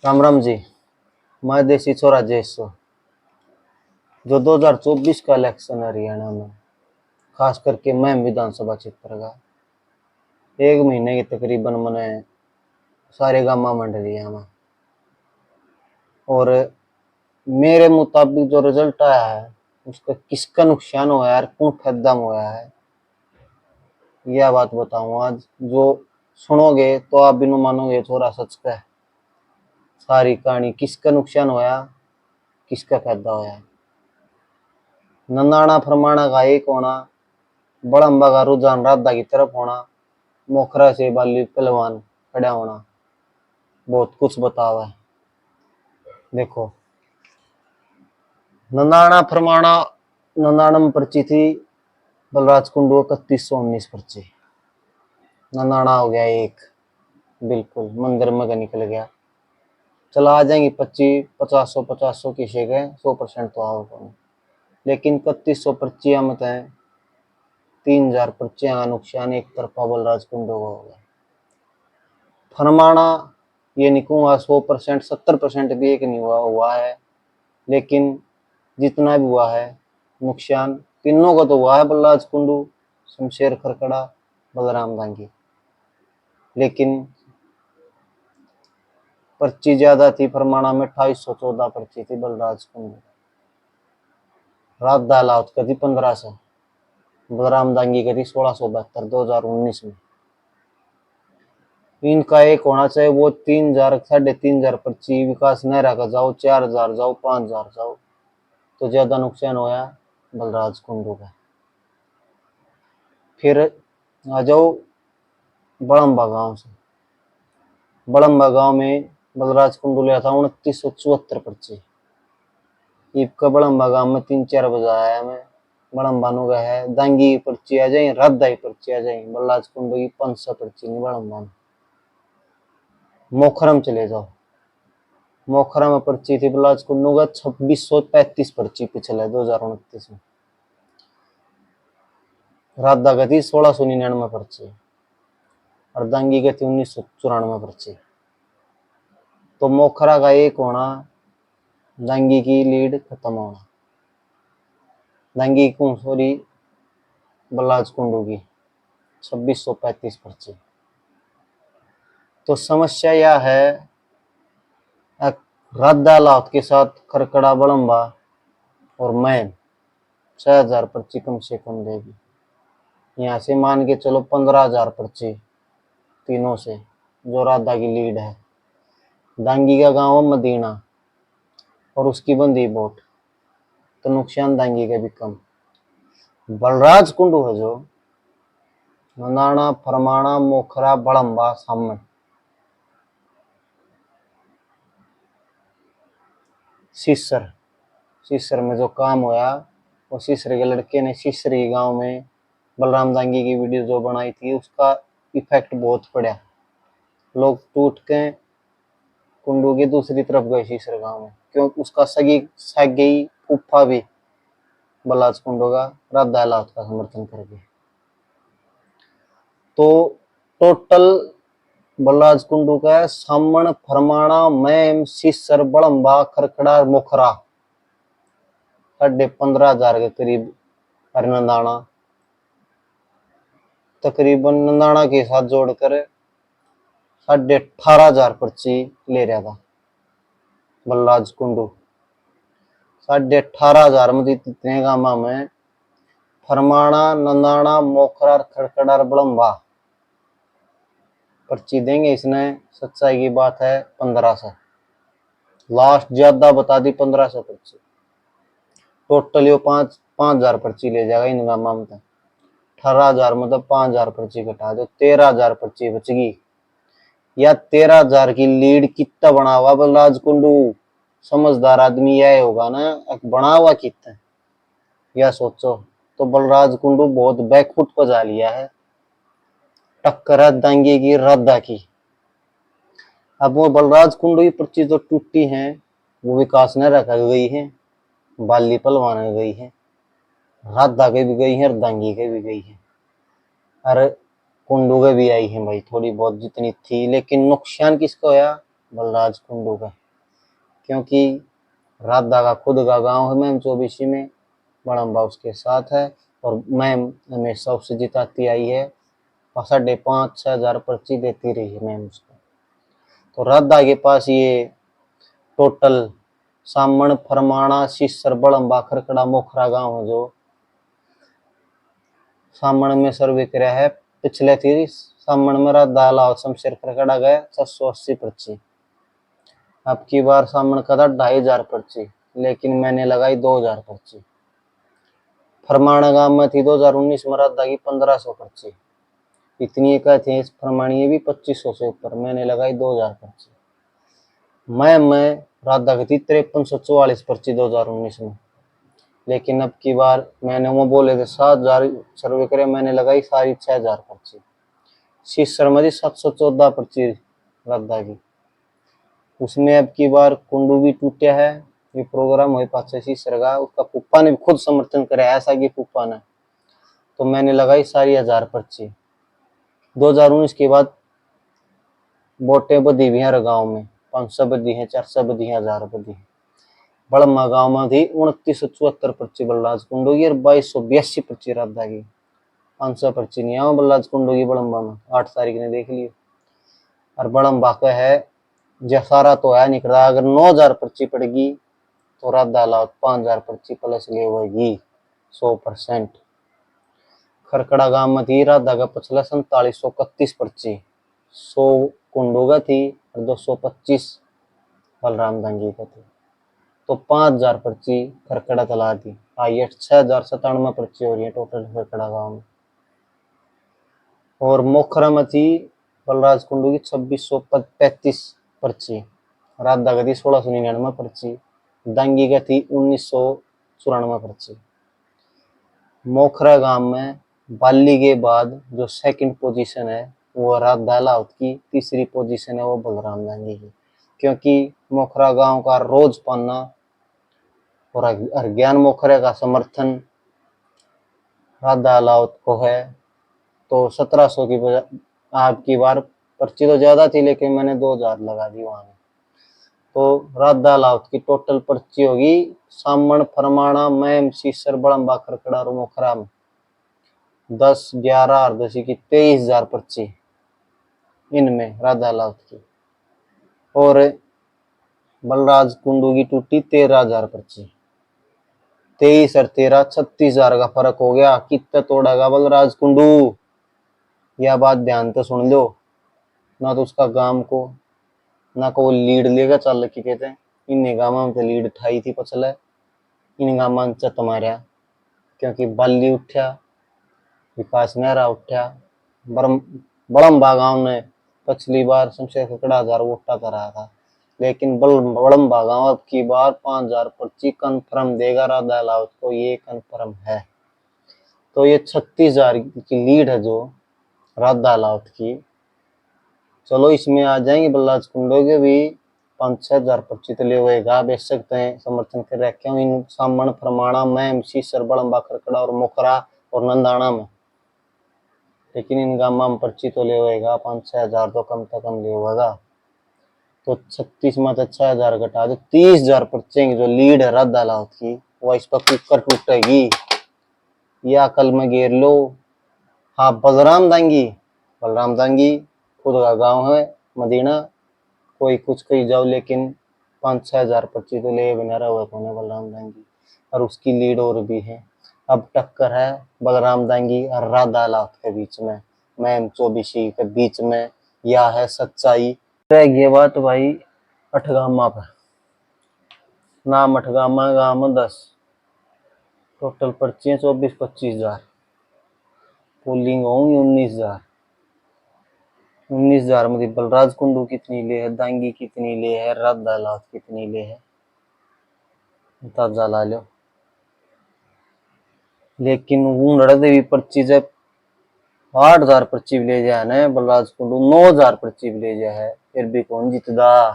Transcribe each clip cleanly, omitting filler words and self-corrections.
राम राम जी। मैं देसी छोरा जयसो। जो 2024 का इलेक्शन है हरियाणा में, खास करके मैं विधानसभा क्षेत्र का, एक महीने की तकरीबन मैंने सारे गांव मंडलियां में, और मेरे मुताबिक जो रिजल्ट आया है उसका किसका नुकसान हुआ है और कौन फायदा हुआ है, यह बात बताऊंगा आज। जो सुनोगे तो आप भी नहीं मानोगे छोरा सच का है। सारी कहानी किसका नुकसान होया, किसका फायदा होया। नंदाना फरमाना का एक होना, बड़म्बा का रुझान राधा की तरफ होना, मोखरा से बाली पहलवान खड़ा होना, बहुत कुछ बतावा है। देखो, नंदाना फरमाना, नंदाना में पर्ची थी बलराज कुंडू 3119 पर्ची। नंदाना हो गया एक, बिल्कुल मंदिर में का निकल गया। चला आ जाएंगी 25 50 किसी के 100% तो आओ कौन, लेकिन 3100 पर्चियां मत है, 3000 पर्चियां का नुकसान एक तरफा बलराज कुंडू को हो गया। फरमाना ये नहीं कहूँगा 100%, 70% भी एक नहीं हुआ है, लेकिन जितना भी हुआ है नुकसान तीनों को तो हुआ है। बलराज कुंडू, शमशेर खरकड़ा, बलराम दांगी। लेकिन पर्ची ज्यादा थी फरमाना में, 2814 पर्ची थी बलराज कुंडू। रात दालावत का थी 1500, बलराम दांगी का थी 1672 2019 में। इनका एक होना चाहिए वो 3000 3500 पर्ची विकास नहरा का जाओ, 4000 जाओ, 5000 जाओ, तो ज्यादा नुकसान होया बलराज कुंडू का। फिर आ जाओ बड़म्बा गांव से। बड़म्बा गांव में बलराज कुंडू लिया था 2974 पर्ची। ईब बड़म्बा गांव में 3 4 बजे आया मैं। बड़म्बा नु गया है दांगी की पर्ची आ जाए, राधा की पर्ची आ जाए, बलराज कुंडू की 500 पर्ची नहीं बड़म्बा में। मोखरम चले जाओ, मोखरा में पर्ची थी बलराज कुंडू का 2635 पर्ची पिछले 2029 में। राधा का थी 1699 पर्ची और दांगी का थी 1994 पर्ची। तो मोखरा का एक होना, दांगी की लीड खत्म होना। दांगी को सॉरी बलराज कुंडू की 2635 पर्ची। तो समस्या यह है, राधा लाहौत के साथ खरकड़ा बड़म्बा और मैं 6000 पर्ची कम से कम देगी। यहाँ से मान के चलो 15000 पर्ची तीनों से, जो राधा की लीड है। दांगी का गांव मदीना और उसकी बंदी बोट, तो नुकसान दांगी का भी कम। बलराज कुंडू है जो नंदाना फरमाना मोखरा बड़म्बा सामने, सीसर में जो काम होया, वो सीसर के लड़के ने सीसरी गांव में बलराम दांगी की वीडियो जो बनाई थी, उसका इफेक्ट बहुत पड़ा। लोग टूट के कुंडू की दूसरी तरफ गए सीसर गांव में, क्योंकि उसका सगी फूफा भी बलराज कुंडू का राधा लाहौत का समर्थन करके। तो टोटल बलराज कुंडू का सामण फरमाना मैम सीसर बड़म्बा खरखड़ा मोखरा 15,500 के करीब। और नंदाना तकरीबन नंदाना के साथ जोड़कर 18,500 पर्ची ले रहा था बलराज कुंडू। 18,500 में इतने गामा में फरमाना नंदाना मोखरा खड़खड़ा बड़म्बा पर्ची देंगे इसने। सच्चाई की बात है 1500, लास्ट ज्यादा बता दी 1500 पर्ची। टोटल यो 5,000 पर्ची ले जाएगा इन गामा में। 18,000 मतलब 5,000 पर्ची घटा दो, 13,000 पर्ची बचगी। या 13,000 की लीड कितना बना हुआ बलराज कुंडू, समझदार आदमी यह होगा ना, बना हुआ कितना, यह सोचो। तो बलराज कुंडू बहुत बैकफुट पर जा लिया है, टक्कर है दांगी की राधा की। अब वो बलराज कुंडू की पर्ची जो टूटी है वो विकास ने रखा गई है, बाली पलवान गई है, राधा के भी गई है और दांगी के भी गई है, और कुंडू के भी आई है भाई थोड़ी बहुत जितनी थी। लेकिन नुकसान किसको होया, बलराज कुंडू का, क्योंकि राधा का खुद का गांव है मैम चौबीसी में, बड़म्बा उसके साथ है, और मैम हमेशा उससे जिताती आई है, 5,500-6,000 पर्ची देती रही है मैम उसको। तो राधा के पास ये टोटल सामण, फरमाना, सीसर, बड़म्बा, खरकड़ा, मोखरा गांव है जो सामण में सर्वे कराया है। पिछले थी सामण में राधा अलावा शमशेर खरकड़ा गए 680 पर्ची। अब की बार सामण का था 2,500 पर्ची, लेकिन मैंने लगाई 2,000 पर्ची। फरमाना गांव में थी 2019 में राधा की 1,500 पर्ची, इतनी एक थी इस फरमानी भी 2,500 से ऊपर, मैंने लगाई 2,000 पर्ची। मैं राधा की थी 5344 पर्ची 2019 में, लेकिन अब की बार मैंने वो बोले थे 7,000 सर्वे करे, मैंने लगाई सारी 6,000 पर्ची। शीशर में 714 पर्ची राधा की, उसमें अब की बार कुंडू भी टूटा है। ये प्रोग्राम हुए पाछे शीशर का, उसका पुप्पा ने भी खुद समर्थन करे, ऐसा कि पुप्पा ने, तो मैंने लगाई सारी 1,000 पर्ची। 2019 के बाद वोटें बधी हुई हैं गाँव में, 500 बधी है, 400 बधी है, 1,000 बधी है। बड़म्मा गांव में थी 2974 पर्ची बलराज कुंडू की और 2282 पर्ची राधा की। 500 पर्ची नहीं आओ बलराज कुंडू की बड़म्बा में, 8 तारीख ने देख लियो। और बड़म्बा का है जसारा तो है निकला, अगर 9,000 पर्ची पड़ेगी तो राधा अलाउत 5,000 पर्ची प्लस ले होगी 100%। खरकड़ा गांव में थी राधा का पिछला 4731 पर्ची, 100 कुंडू का थी और 225 बलराम दंगी का थी, तो 5,000 पर्ची खरकड़ा तला दी। आई 6,097 पर्ची हो रही है टोटल खरकड़ा गांव में। और मोखरा में थी बलराज कुंडू की 2,635 पर्ची, राधा का थी 1,699 पर्ची, दंगी का थी 1,994 पर्ची। मोखरा गांव में बाली के बाद जो सेकंड पोजीशन है वो राधा लाउत की, तीसरी पोजीशन है वो बलराम दंगी की, क्योंकि मोखरा गांव का रोज पाना और ज्ञान मोखरे का समर्थन राधा अलाउत को है। तो 1,700 की आपकी बार पर्ची तो ज्यादा थी, लेकिन मैंने 2,000 लगा दी वहां में। तो राधा अलाउत की टोटल पर्ची होगी सामण, फरमाना, मैम, सीसर, बड़म्बा, खरकड़ा और मोखरा में 10, 11 और 10 की 23,000 पर्ची इनमें राधा अलाउत की। और बलराज कुंडू की टूटी 13,000 पर्ची, 23 और 13 36,000 का फर्क हो गया। कितना तोड़ेगा बलराज कुंडू, यह बात ध्यान से सुन लो। ना तो उसका गांव को ना को वो लीड लेगा, चल के कहते हैं इन गांव में तो लीड ठाई थी पछले, इन गांव में तुम्हारा, क्योंकि बाली उठा, विकास मेहरा उठा, बड़म्बा गांव ने पिछली बार शमशेर खरकड़ा 1,000 वोटा करा था, लेकिन बड़म्बा गांव अब की बार 5,000 पर्ची कन्फर्म देगा राधा अलाउत को, ये कन्फर्म है। तो ये 36,000 की लीड है जो राधा अलाउत की। चलो इसमें आ जाएंगे बलराज कुंडो के भी 5-6 हजार पर्ची तो ले होएगा, बेच सकते हैं, समर्थन कर रखे हूँ इन सामण, फरमाना, मैम, शीसर, बड़म्बा, खरकड़ा और मोखरा और नंदाना में, लेकिन इन गामा में पर्ची तो ले होएगा 5-6 हजार तो कम से कम ले होगा। तो 36 में तो 6,000 घटा दो, 30,000 पर्ची जो लीड है राधा अलाउत की, वो इस पर कुकर टूटेगी, या कल में घेर लो। हाँ बलराम दांगी खुद का गांव है मदीना, कोई कुछ कही जाओ, लेकिन 5-6 हजार पर्ची तो ले बिना रहा कौन बलराम दांगी, और उसकी लीड और भी है। अब टक्कर है बलराम दांगी और राधा अलाउत के बीच में, मैम चौबीसी के बीच में, या है सच्चाई। रह गई बात भाई अठगामा पर, नाम अठगामा, गांव 10, टोटल पर्ची 24-25 हजार, पोलिंग होंगी 19,000। 19,000 में बलराज कुंडू कितनी ले है, दांगी कितनी ले है, राधा अलाउत कितनी ले है, अंदाजा ला लो। लेकिन ऊंडड़ देवी पर्ची जब 8,000 पर्ची भी ले जाए ना बलराज कुंडू, 9,000 पर्ची भी ले जाए है, फिर भी कौन जीतदा।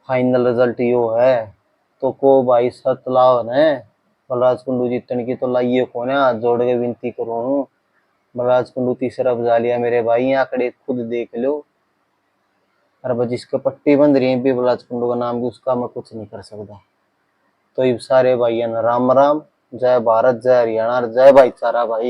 फाइनल रिजल्ट यो है, तो को भाई सत लाओ ने बलराज कुंडू जीतने की, तो लाइए को ना हाथ जोड़ के विनती करूं, बलराज कुंडू तीसरा बजा लिया मेरे भाई, आंकड़े खुद देख लो। और अब जिसके पट्टी बंध रही है बिबलाज कुंडू का नाम भी, उसका मैं कुछ नहीं कर सकता। तो ये सारे भाइयों राम राम, जय भारत, जय हरियाणा, जय भाईचारा भाई।